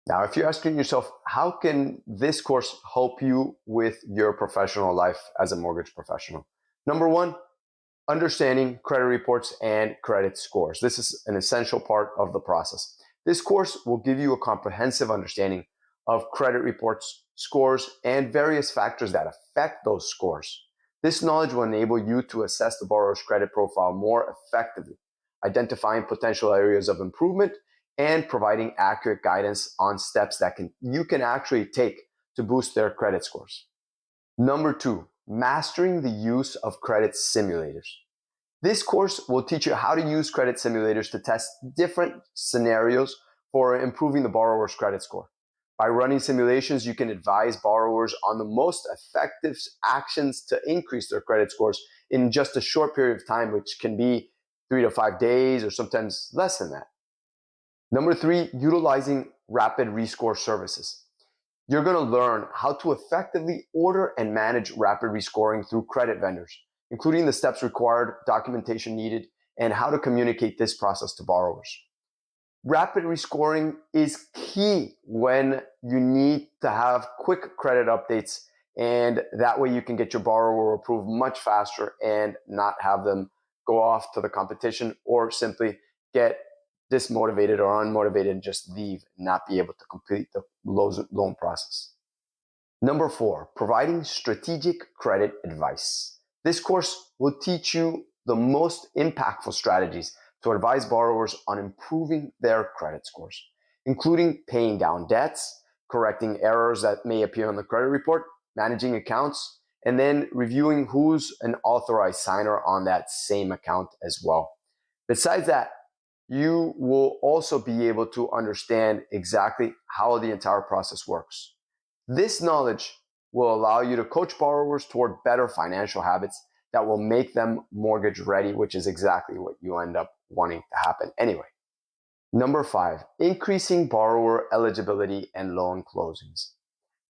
Now, if you're asking yourself, how can this course help you with your professional life as a mortgage professional? Number one, understanding credit reports and credit scores. This is an essential part of the process. This course will give you a comprehensive understanding of credit reports, scores, and various factors that affect those scores. This knowledge will enable you to assess the borrower's credit profile more effectively, identifying potential areas of improvement and providing accurate guidance on steps that you can actually take to boost their credit scores. Number two, mastering the use of credit simulators. This course will teach you how to use credit simulators to test different scenarios for improving the borrower's credit score. By running simulations, you can advise borrowers on the most effective actions to increase their credit scores in just a short period of time, which can be 3 to 5 days or sometimes less than that. Number three, utilizing rapid rescore services. You're going to learn how to effectively order and manage rapid rescoring through credit vendors, including the steps required, documentation needed, and how to communicate this process to borrowers. Rapid rescoring is key when you need to have quick credit updates, and that way you can get your borrower approved much faster and not have them go off to the competition or simply get dismotivated or unmotivated and just leave and not be able to complete the loan process. Number four, providing strategic credit advice. This course will teach you the most impactful strategies to advise borrowers on improving their credit scores, including paying down debts, correcting errors that may appear on the credit report, managing accounts, and then reviewing who's an authorized signer on that same account as well. Besides that, you will also be able to understand exactly how the entire process works. This knowledge will allow you to coach borrowers toward better financial habits that will make them mortgage ready, which is exactly what you end up wanting to happen anyway. Number five, increasing borrower eligibility and loan closings.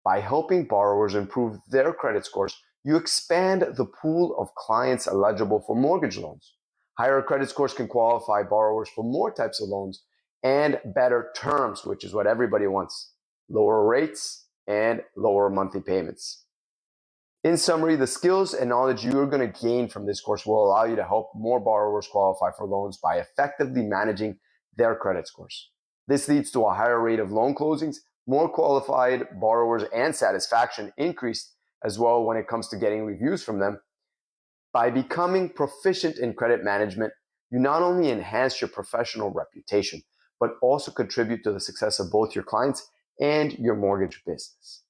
By helping borrowers improve their credit scores, you expand the pool of clients eligible for mortgage loans. Higher credit scores can qualify borrowers for more types of loans and better terms, which is what everybody wants. Lower rates and lower monthly payments. In summary, the skills and knowledge you're going to gain from this course will allow you to help more borrowers qualify for loans by effectively managing their credit scores. This leads to a higher rate of loan closings, more qualified borrowers, and satisfaction increased as well when it comes to getting reviews from them. By becoming proficient in credit management, you not only enhance your professional reputation, but also contribute to the success of both your clients and your mortgage business.